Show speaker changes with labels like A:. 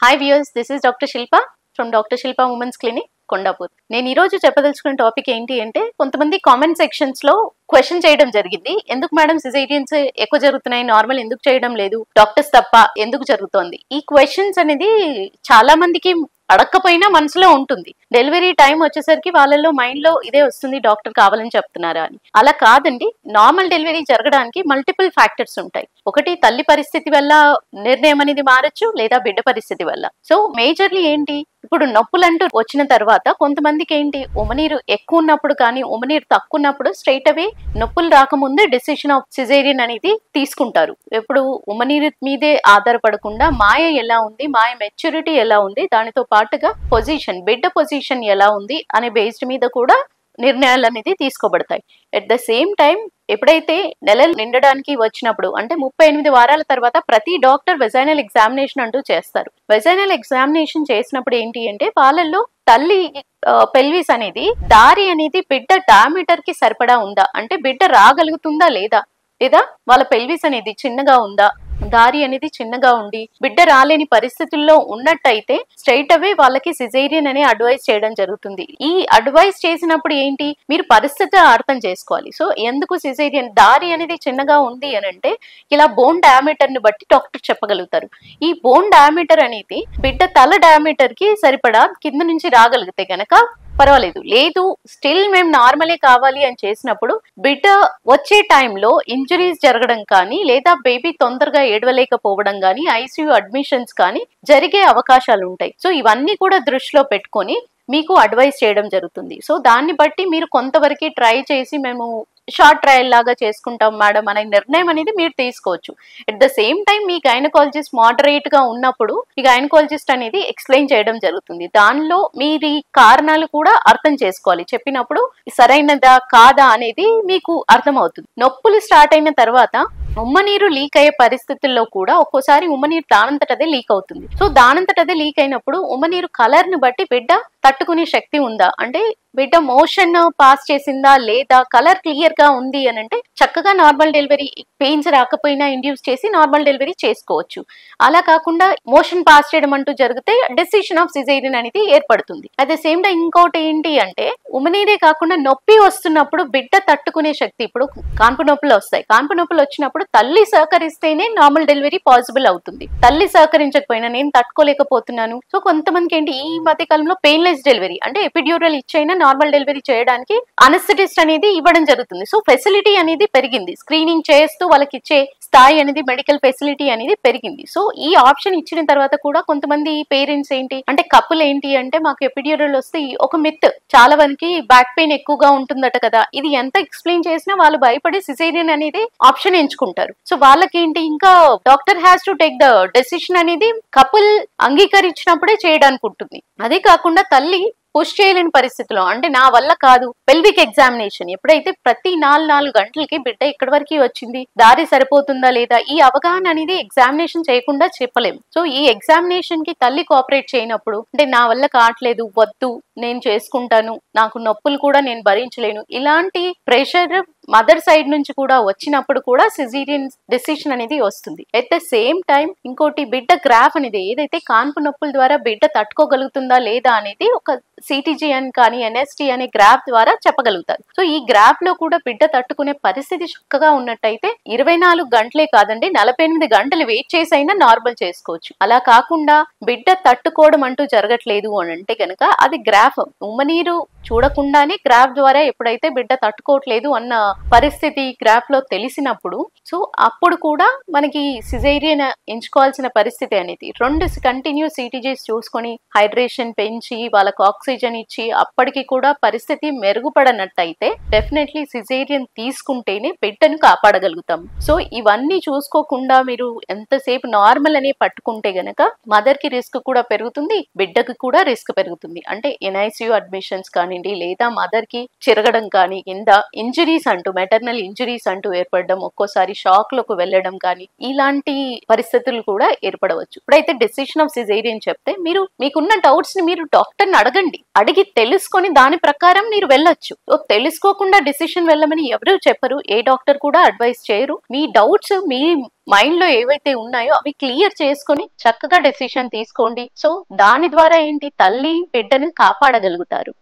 A: Hi viewers, this is doctor Shilpa from doctor Shilpa women's clinic Kondapur. నేను ఈ రోజు చెప్పదలుచుకున్న టాపిక్ ఏంటి అంటే, కొంతమంది కామెంట్ సెక్షన్స్ లో క్వశ్చన్ చేయడం జరిగింది. ఎందుకు మేడం సిజేరియన్స్ ఎక్కువ జరుగుతున్నాయి, నార్మల్ ఎందుకు చేయడం లేదు, డాక్టర్స్ తప్ప ఎందుకు జరుగుతోంది? ఈ క్వశ్చన్స్ అనేది చాలా మందికి అడగకపోయినా మనసులో ఉంటుంది. డెలివరీ టైం వచ్చేసరికి వాళ్ళలో మైండ్ లో ఇదే వస్తుంది, డాక్టర్ కావాలని చెప్తున్నారా అని. అలా కాదండి, నార్మల్ డెలివరీ జరగడానికి మల్టిపుల్ ఫ్యాక్టర్స్ ఉంటాయి. ఒకటి తల్లి పరిస్థితి వల్ల నిర్ణయం అనేది మారచ్చు, లేదా బిడ్డ పరిస్థితి వల్ల. సో మేజర్లీ ఏంటి, ఇప్పుడు నొప్పులంటూ వచ్చిన తర్వాత కొంతమందికి ఏంటి, ఉమనీరు ఎక్కువ ఉన్నప్పుడు కానీ ఉమనీరు తక్కువ ఉన్నప్పుడు స్ట్రైట్ అవే నొప్పులు రాకముందే డెసిషన్ ఆఫ్ సిజేరియన్ అనేది తీసుకుంటారు. ఎప్పుడు ఉమనీరు మీదే ఆధారపడకుండా మాయ ఎలా ఉంది, మాయ మెచ్యూరిటీ ఎలా ఉంది, దానితో పాటుగా పొజిషన్, బిడ్డ పొజిషన్ ఎలా ఉంది అనే బేస్డ్ మీద కూడా నిర్ణయాలు అనేది తీసుకోబడతాయి. ఎట్ ద సేమ్ టైం ఎప్పుడైతే నెలలు నిండడానికి వచ్చినప్పుడు, అంటే 38 వారాల తర్వాత ప్రతి డాక్టర్ వెజైనల్ ఎగ్జామినేషన్ అంటూ చేస్తారు. వెజైనల్ ఎగ్జామినేషన్ చేసినప్పుడు ఏంటి అంటే, వాళ్ళల్లో తల్లి పెల్విస్ అనేది దారి అనేది బిడ్డ డయామీటర్ కి సరిపడా ఉందా, అంటే బిడ్డ రాగలుగుతుందా లేదా, లేదా వాళ్ళ పెల్విస్ అనేది చిన్నగా ఉందా, దారి అనేది చిన్నగా ఉండి బిడ్డ రాలేని పరిస్థితుల్లో ఉన్నట్టయితే స్ట్రైట్ అవే వాళ్ళకి సిజేరియన్ అనే అడ్వైస్ చేయడం జరుగుతుంది. ఈ అడ్వైస్ చేసినప్పుడు ఏంటి, మీరు పరిస్థితి అర్థం చేసుకోవాలి. సో ఎందుకు సిజేరియన్ దారి అనేది చిన్నగా ఉంది అని అంటే, ఇలా బోన్ డయామీటర్ ని బట్టి డాక్టర్ చెప్పగలుగుతారు. ఈ బోన్ డయామీటర్ అనేది బిడ్డ తల డయామీటర్ కి సరిపడా కింద నుంచి రాగలిగితే గనక పర్వాలేదు, లేదు స్టిల్ మేము నార్మలే కావాలి అని చేసినప్పుడు బిడ్డ వచ్చే టైంలో ఇంజరీస్ జరగడం కానీ, లేదా బేబీ తొందరగా ఏడవలేకపోవడం కానీ, ఐసీయూ అడ్మిషన్స్ కానీ జరిగే అవకాశాలు ఉంటాయి. సో ఇవన్నీ కూడా దృష్టిలో పెట్టుకొని మీకు అడ్వైస్ చేయడం జరుగుతుంది. సో దాన్ని బట్టి మీరు కొంతవరకు ట్రై చేసి మేము షార్ట్ ట్రయల్ లాగా చేసుకుంటాం మేడం అనే నిర్ణయం అనేది మీరు తీసుకోవచ్చు. At the same time me gynaecologist moderate గా ఉన్నప్పుడు ఈ గైనకాలజిస్ట్ అనేది ఎక్స్ప్లెయిన్ చేయడం జరుగుతుంది. దానిలో మీరు ఈ కారణాలు కూడా అర్థం చేసుకోవాలి. చెప్పినప్పుడు సరైనదా కాదా అనేది మీకు అర్థమవుతుంది. నొప్పులు స్టార్ట్ అయిన తర్వాత ఉమ్మనీరు లీక్ అయ్యే పరిస్థితుల్లో కూడా ఒక్కోసారి ఉమ్మనీరు దానంతటదే లీక్ అవుతుంది. సో దానంతటదే లీక్ అయినప్పుడు ఉమ్మనీరు కలర్ ని బట్టి బిడ్డ తట్టుకునే శక్తి ఉందా, అంటే బిడ్డ మోషన్ పాస్ చేసిందా లేదా, కలర్ క్లియర్ గా ఉంది అని అంటే చక్కగా నార్మల్ డెలివరీ, పెయిన్స్ రాకపోయినా ఇండ్యూస్ చేసి నార్మల్ డెలివరీ చేసుకోవచ్చు. అలా కాకుండా మోషన్ పాస్ చేయడం అంటూ జరిగితే డెసిషన్ ఆఫ్ సిజేరియన్ అనేది ఏర్పడుతుంది. అట్ ద సేమ్ టైం ఇంకోటి ఏంటి అంటే, ఉమనీరే కాకుండా నొప్పి వస్తున్నప్పుడు బిడ్డ తట్టుకునే శక్తి, ఇప్పుడు కాన్పు నొప్పులు వస్తాయి, కాన్పు నొప్పులు వచ్చినప్పుడు తల్లి సహకరిస్తేనే నార్మల్ డెలివరీ పాసిబుల్ అవుతుంది. తల్లి సహకరించకపోయినా నేను తట్టుకోలేకపోతున్నాను. సో కొంతమందికి ఏంటి, ఈ మధ్య కాలంలో పెయిన్లెస్ డెలివరీ అంటే ఎపిడ్యూరల్ ఇచ్చైనా నార్మల్ డెలివరీ చేయడానికి అనస్థెటిస్ట్ అనేది ఇవ్వడం జరుగుతుంది. సో ఫెసిలిటీ అనేది పెరిగింది, స్క్రీనింగ్ చేస్తూ వాళ్ళకి ఇచ్చే స్థాయి అనేది, మెడికల్ ఫెసిలిటీ అనేది పెరిగింది. సో ఈ ఆప్షన్ ఇచ్చిన తర్వాత కూడా కొంతమంది పేరెంట్స్ ఏంటి అంటే, కపుల్ ఏంటి అంటే, మాకు ఎపిడ్యూరల్ వస్తే ఒక మిత్, చాలా మందికి బ్యాక్ పెయిన్ ఎక్కువగా ఉంటుందట కదా, ఇది ఎంత ఎక్స్ప్లెయిన్ చేసినా వాళ్ళు భయపడి సిజేరియన్ అనేది ఆప్షన్ ఎంచుకుంటారు. సో వాళ్ళకేంటి, ఇంకా doctor has to take the decision అనేది కపుల్ అంగీకరించినప్పుడే చేయడానికి ఉంటుంది. అదే కాకుండా తల్లి పుష్ చేయలేని పరిస్థితిలో, అంటే నా వల్ల కాదు, పెల్విక్ ఎగ్జామినేషన్ ఎప్పుడైతే ప్రతి 4 గంటలకి బిడ్డ ఇక్కడి వరకు వచ్చింది, దారి సరిపోతుందా లేదా, ఈ అవగాహన అనేది ఎగ్జామినేషన్ చేయకుండా చెప్పలేము. సో ఈ ఎగ్జామినేషన్ కి తల్లి కోఆపరేట్ చేయనప్పుడు, అంటే నా వల్ల కావట్లేదు, వద్దు నేను చేసుకుంటాను, నాకు నొప్పులు కూడా నేను భరించలేను, ఇలాంటి ప్రెషర్ మదర్ సైడ్ నుంచి కూడా వచ్చినప్పుడు కూడా సిజేరియన్ డెసిషన్ అనేది వస్తుంది. ఎట్ ద సేమ్ టైం ఇంకోటి, బిడ్డ గ్రాఫ్ అనేది ఏదైతే కాన్పు నొప్పుల ద్వారా బిడ్డ తట్టుకోగలుగుతుందా లేదా అనేది ఒక సిటీజీఎన్ కానీ ఎన్ఎస్టీ అనే గ్రాఫ్ ద్వారా చెప్పగలుగుతారు. సో ఈ గ్రాఫ్ లో కూడా బిడ్డ తట్టుకునే పరిస్థితి చక్కగా ఉన్నట్టయితే 24 గంటలే కాదండి, 48 గంటలు వెయిట్ చేసి అయినా నార్మల్ చేసుకోవచ్చు. అలా కాకుండా బిడ్డ తట్టుకోవడం అంటూ జరగట్లేదు అని అంటే కనుక అది గ్రాఫ్, ఉమ్మనీరు చూడకుండానే గ్రాఫ్ ద్వారా ఎప్పుడైతే బిడ్డ తట్టుకోవట్లేదు అన్న పరిస్థితి గ్రాఫ్ లో తెలిసినప్పుడు, సో అప్పుడు కూడా మనకి సిజేరియన్ ఎంచుకోవాల్సిన పరిస్థితి అనేది. 2 కంటిన్యూస్ సిటీజీస్ చూసుకొని హైడ్రేషన్ పెంచి వాళ్ళకు ఆక్సిజన్ ఇచ్చి అప్పటికి కూడా పరిస్థితి మెరుగుపడనట్టయితే డెఫినెట్లీ సిజేరియన్ తీసుకుంటేనే బిడ్డను కాపాడగలుగుతాం. సో ఇవన్నీ చూసుకోకుండా మీరు ఎంతసేపు నార్మల్ అనే పట్టుకుంటే గనక మదర్ కి రిస్క్ కూడా పెరుగుతుంది, బిడ్డకు కూడా రిస్క్ పెరుగుతుంది. అంటే ఎన్ఐసియు అడ్మిషన్స్ కానివ్వండి, లేదా మదర్ కి చిరగడం కానీ, కింద ఇంజరీస్ అంటూ, మెటర్నల్ ఇంజరీస్ అంటూ ఏర్పడడం, ఒక్కోసారి షాక్ లకు వెళ్ళడం కానీ, ఇలాంటి పరిస్థితులు కూడా ఏర్పడవచ్చు. ఇప్పుడైతే డెసిషన్ ఆఫ్ సిజేరియన్ చెప్తే మీరు మీకున్న డౌట్స్ ని మీరు డాక్టర్ని అడిగి తెలుసుకొని దాని ప్రకారం మీరు వెళ్ళొచ్చు. సో తెలుసుకోకుండా డిసిషన్ వెళ్ళమని ఎవరు చెప్పరు, ఏ డాక్టర్ కూడా అడ్వైస్ చేయరు. మీ డౌట్స్ మీ మైండ్ లో ఏవైతే ఉన్నాయో అవి క్లియర్ చేసుకొని చక్కగా డెసిషన్ తీసుకోండి. సో దాని ద్వారా ఏంటి, తల్లి బిడ్డని కాపాడగలుగుతారు.